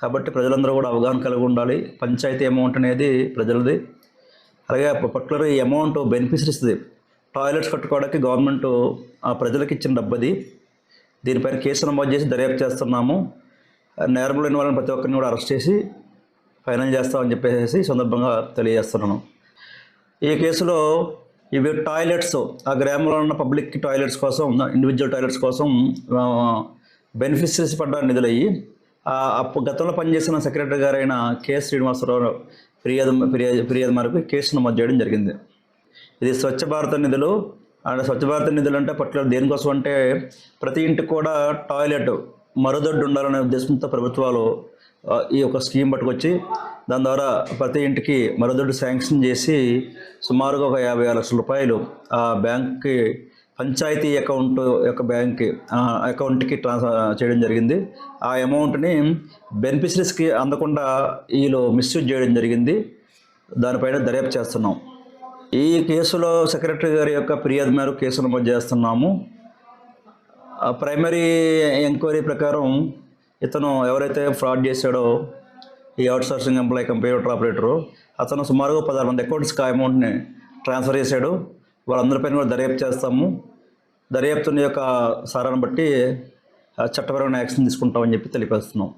కాబట్టి ప్రజలందరూ కూడా అవగాహన కలిగి ఉండాలి. పంచాయతీ అమౌంట్ అనేది ప్రజలది. అలాగే పర్టికులర్ ఈ అమౌంట్ బెనిఫిషరీస్ది. టాయిలెట్స్ కట్టుకోవడానికి గవర్నమెంట్ ప్రజలకు ఇచ్చిన డబ్బది. దీనిపైన కేసు నమోదు చేసి దర్యాప్తు చేస్తున్నాము. నేరంలో ఇన్వాల్వ్ ప్రతి ఒక్కరిని కూడా అరెస్ట్ చేసి ఫైనల్ చేస్తామని చెప్పేసి ఈ సందర్భంగా తెలియజేస్తున్నాను. ఈ కేసులో ఇవి టాయిలెట్స్, ఆ గ్రామంలో ఉన్న పబ్లిక్ టాయిలెట్స్ కోసం, ఇండివిజువల్ టాయిలెట్స్ కోసం బెనిఫిషరీస్ పడ్డ నిధులయ్యి గతంలో పనిచేసిన సెక్రటరీ గారైన కె శ్రీనివాసరావు ఫిర్యాదు మేరకు కేసు నమోదు చేయడం జరిగింది. ఇది స్వచ్ఛ భారత నిధులు. స్వచ్ఛ భారత నిధులు అంటే పర్టికులర్ దేనికోసం అంటే ప్రతి ఇంటికి కూడా టాయిలెట్ మరుగుదొడ్డి ఉండాలనే ఉద్దేశంతో ప్రభుత్వాలు ఈ యొక్క స్కీమ్ పట్టుకొచ్చి దాని ద్వారా ప్రతి ఇంటికి మరుగుదొడ్డి శాంక్షన్ చేసి సుమారుగా ఒక 50 లక్షల రూపాయలు ఆ బ్యాంక్కి, పంచాయతీ అకౌంట్ యొక్క బ్యాంక్కి అకౌంట్కి ట్రాన్స్ఫర్ చేయడం జరిగింది. ఆ అమౌంట్ని బెనిఫిషరీస్కి అందకుండా వీళ్ళు మిస్యూజ్ చేయడం జరిగింది. దానిపైన దర్యాప్తు చేస్తున్నాం. ఈ కేసులో సెక్రటరీ గారి యొక్క ఫిర్యాదు మేరకు కేసు నమోదు చేస్తున్నాము. ప్రైమరీ ఎంక్వైరీ ప్రకారం ఇతను ఎవరైతే ఫ్రాడ్ చేశాడో, ఈ అవుట్సోర్సింగ్ ఎంప్లాయీ కంప్యూటర్ ఆపరేటరు, అతను సుమారుగా 16 మంది అకౌంట్స్కి ఆ అమౌంట్ని ట్రాన్స్ఫర్ చేశాడు. వాళ్ళందరిపైన కూడా దర్యాప్తు చేస్తాము. దర్యాప్తుని యొక్క సారాన్ని బట్టి చట్టపరమైన యాక్షన్ తీసుకుంటామని చెప్పి తెలియపరుస్తున్నాం.